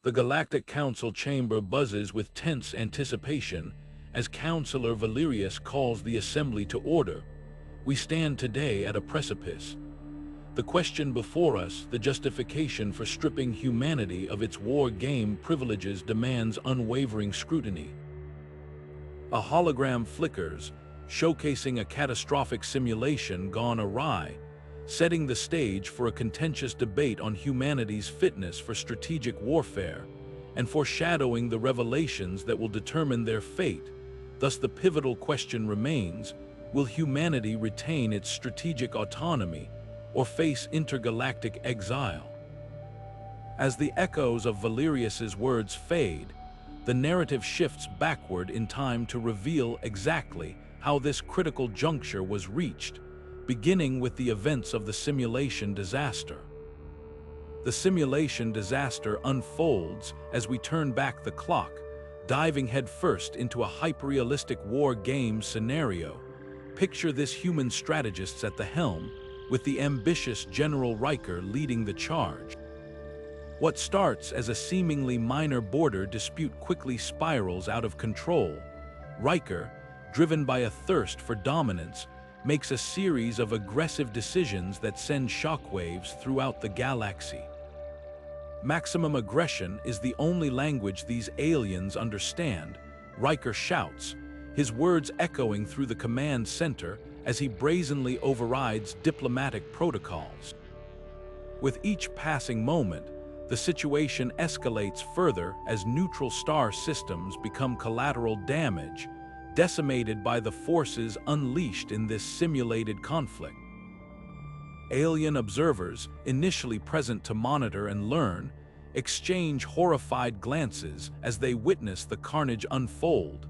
The Galactic Council chamber buzzes with tense anticipation as Councilor Valerius calls the assembly to order. We stand today at a precipice. The question before us, the justification for stripping humanity of its war game privileges, demands unwavering scrutiny. A hologram flickers, showcasing a catastrophic simulation gone awry, setting the stage for a contentious debate on humanity's fitness for strategic warfare, and foreshadowing the revelations that will determine their fate. Thus the pivotal question remains, will humanity retain its strategic autonomy or face intergalactic exile? As the echoes of Valerius's words fade, the narrative shifts backward in time to reveal exactly how this critical juncture was reached, beginning with the events of the simulation disaster. The simulation disaster unfolds as we turn back the clock, diving headfirst into a hyperrealistic war game scenario. Picture this: human strategists at the helm, with the ambitious General Ryker leading the charge. What starts as a seemingly minor border dispute quickly spirals out of control. Ryker, driven by a thirst for dominance, makes a series of aggressive decisions that send shockwaves throughout the galaxy. Maximum aggression is the only language these aliens understand, Ryker shouts, his words echoing through the command center as he brazenly overrides diplomatic protocols. With each passing moment, the situation escalates further as neutral star systems become collateral damage, decimated by the forces unleashed in this simulated conflict. Alien observers, initially present to monitor and learn, exchange horrified glances as they witness the carnage unfold.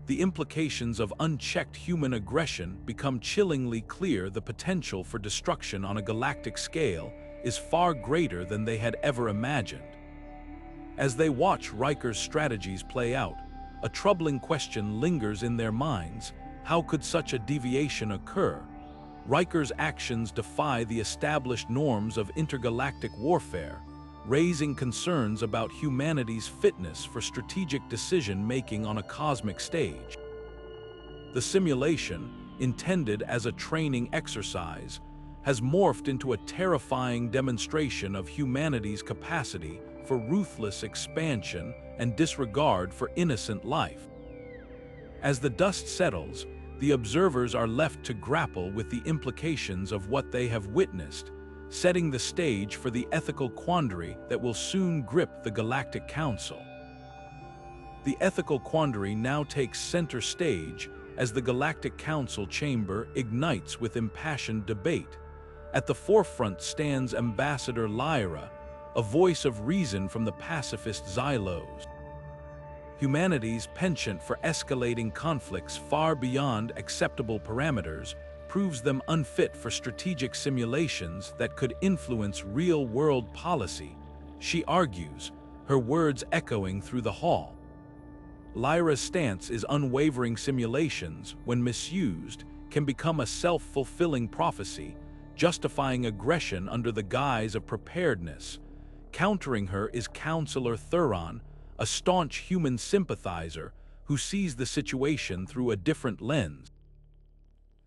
The implications of unchecked human aggression become chillingly clear. The potential for destruction on a galactic scale is far greater than they had ever imagined. As they watch Ryker's strategies play out, a troubling question lingers in their minds: how could such a deviation occur? Ryker's actions defy the established norms of intergalactic warfare, raising concerns about humanity's fitness for strategic decision-making on a cosmic stage. The simulation, intended as a training exercise, has morphed into a terrifying demonstration of humanity's capacity for ruthless expansion and disregard for innocent life. As the dust settles, the observers are left to grapple with the implications of what they have witnessed, setting the stage for the ethical quandary that will soon grip the Galactic Council. The ethical quandary now takes center stage as the Galactic Council chamber ignites with impassioned debate. At the forefront stands Ambassador Lyra, a voice of reason from the pacifist Xylos. Humanity's penchant for escalating conflicts far beyond acceptable parameters proves them unfit for strategic simulations that could influence real-world policy, she argues, her words echoing through the hall. Lyra's stance is unwavering: simulations, when misused, can become a self-fulfilling prophecy, justifying aggression under the guise of preparedness. Countering her is Councilor Theron, a staunch human sympathizer who sees the situation through a different lens.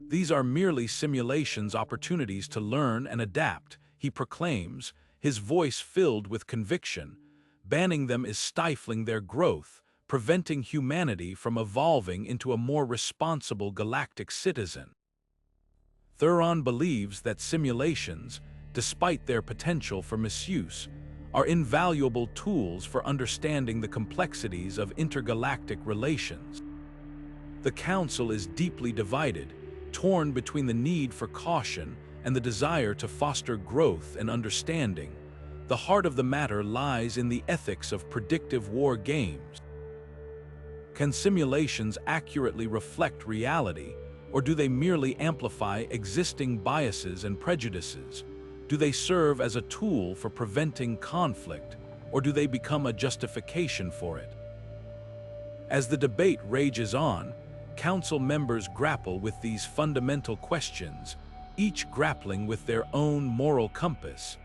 These are merely simulations, opportunities to learn and adapt, he proclaims, his voice filled with conviction. Banning them is stifling their growth, preventing humanity from evolving into a more responsible galactic citizen. Theron believes that simulations, despite their potential for misuse, are invaluable tools for understanding the complexities of intergalactic relations. The Council is deeply divided, torn between the need for caution and the desire to foster growth and understanding. The heart of the matter lies in the ethics of predictive war games. Can simulations accurately reflect reality, or do they merely amplify existing biases and prejudices? Do they serve as a tool for preventing conflict, or do they become a justification for it? As the debate rages on, Council members grapple with these fundamental questions, each grappling with their own moral compass.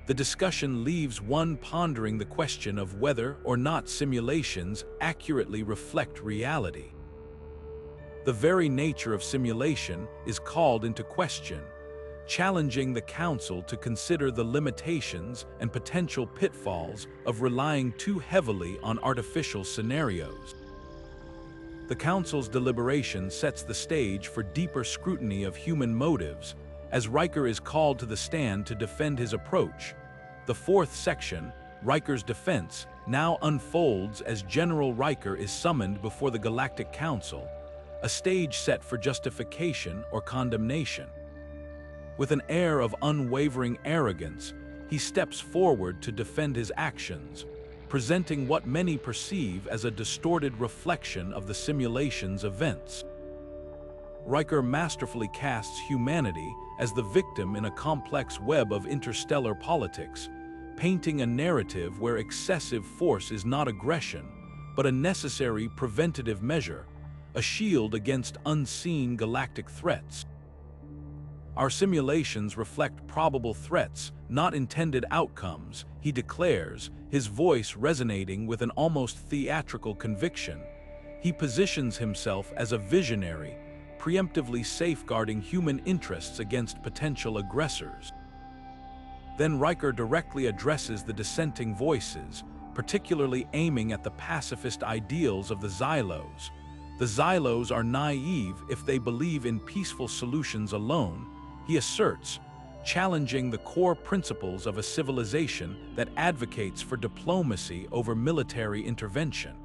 the discussion leaves one pondering the question of whether or not simulations accurately reflect reality. The very nature of simulation is called into question, challenging the Council to consider the limitations and potential pitfalls of relying too heavily on artificial scenarios. The Council's deliberation sets the stage for deeper scrutiny of human motives, as Ryker is called to the stand to defend his approach. The fourth section, Ryker's defense, now unfolds as General Ryker is summoned before the Galactic Council, a stage set for justification or condemnation. With an air of unwavering arrogance, he steps forward to defend his actions, presenting what many perceive as a distorted reflection of the simulation's events. Ryker masterfully casts humanity as the victim in a complex web of interstellar politics, painting a narrative where excessive force is not aggression, but a necessary preventative measure, a shield against unseen galactic threats. Our simulations reflect probable threats, not intended outcomes, he declares, his voice resonating with an almost theatrical conviction. He positions himself as a visionary, preemptively safeguarding human interests against potential aggressors. Then Ryker directly addresses the dissenting voices, particularly aiming at the pacifist ideals of the Xylos. The Xylos are naive if they believe in peaceful solutions alone, he asserts, challenging the core principles of a civilization that advocates for diplomacy over military intervention.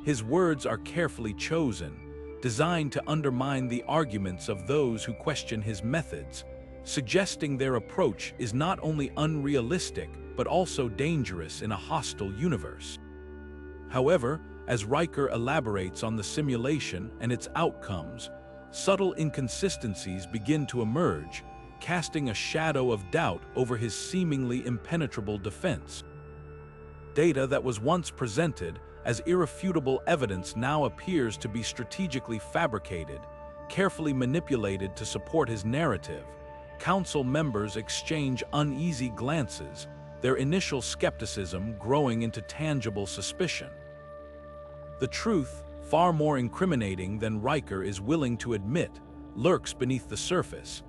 His words are carefully chosen, designed to undermine the arguments of those who question his methods, suggesting their approach is not only unrealistic but also dangerous in a hostile universe. However, as Ryker elaborates on the simulation and its outcomes, subtle inconsistencies begin to emerge, casting a shadow of doubt over his seemingly impenetrable defense. Data that was once presented as irrefutable evidence now appears to be strategically fabricated, carefully manipulated to support his narrative. Council members exchange uneasy glances, their initial skepticism growing into tangible suspicion. The truth, far more incriminating than Ryker is willing to admit, lurks beneath the surface.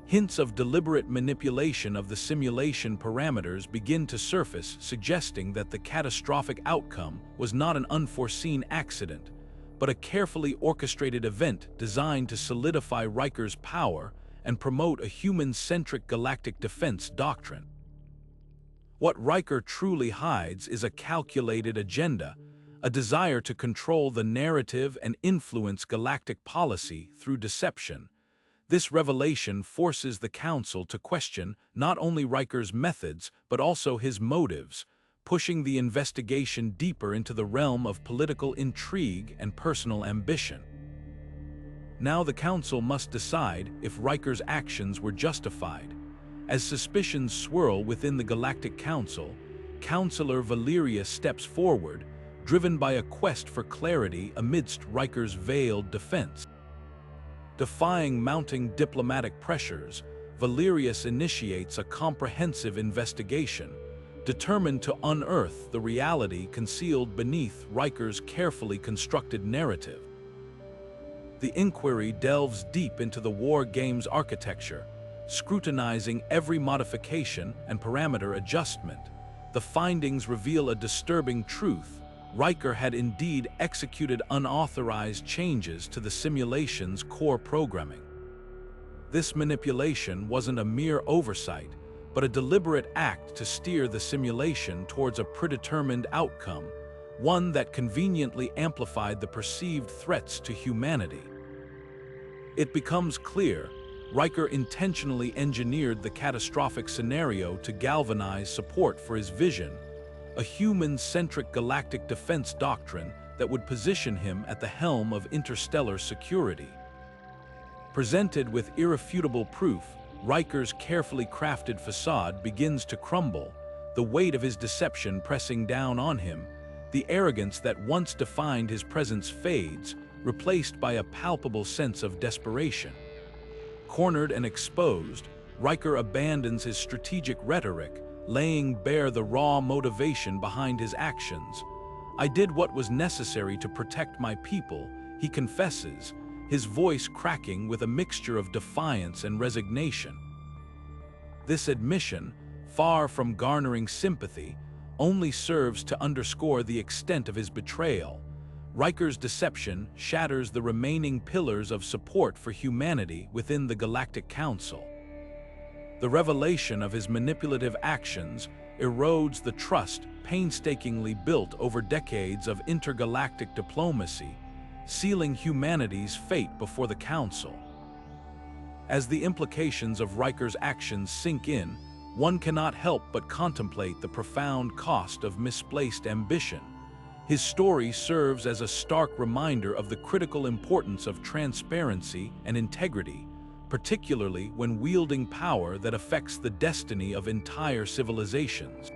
Hints of deliberate manipulation of the simulation parameters begin to surface, suggesting that the catastrophic outcome was not an unforeseen accident, but a carefully orchestrated event designed to solidify Ryker's power and promote a human-centric galactic defense doctrine. What Ryker truly hides is a calculated agenda, a desire to control the narrative and influence galactic policy through deception. This revelation forces the Council to question not only Ryker's methods but also his motives, pushing the investigation deeper into the realm of political intrigue and personal ambition. Now the Council must decide if Ryker's actions were justified. As suspicions swirl within the Galactic Council, Councilor Valerius steps forward, driven by a quest for clarity amidst Ryker's veiled defense. Defying mounting diplomatic pressures, Valerius initiates a comprehensive investigation, determined to unearth the reality concealed beneath Ryker's carefully constructed narrative. The inquiry delves deep into the war game's architecture, scrutinizing every modification and parameter adjustment. The findings reveal a disturbing truth. Ryker had indeed executed unauthorized changes to the simulation's core programming. This manipulation wasn't a mere oversight, but a deliberate act to steer the simulation towards a predetermined outcome, one that conveniently amplified the perceived threats to humanity. It becomes clear, Ryker intentionally engineered the catastrophic scenario to galvanize support for his vision, a human-centric galactic defense doctrine that would position him at the helm of interstellar security. Presented with irrefutable proof, Ryker's carefully crafted facade begins to crumble, the weight of his deception pressing down on him. The arrogance that once defined his presence fades, replaced by a palpable sense of desperation. Cornered and exposed, Ryker abandons his strategic rhetoric, laying bare the raw motivation behind his actions. "I did what was necessary to protect my people," he confesses, his voice cracking with a mixture of defiance and resignation. This admission, far from garnering sympathy, only serves to underscore the extent of his betrayal. Ryker's deception shatters the remaining pillars of support for humanity within the Galactic Council. The revelation of his manipulative actions erodes the trust painstakingly built over decades of intergalactic diplomacy, sealing humanity's fate before the Council. As the implications of Ryker's actions sink in, one cannot help but contemplate the profound cost of misplaced ambition. His story serves as a stark reminder of the critical importance of transparency and integrity, particularly when wielding power that affects the destiny of entire civilizations.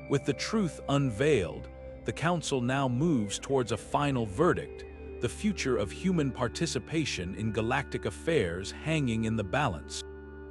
With the truth unveiled, the Council now moves towards a final verdict, the future of human participation in galactic affairs hanging in the balance.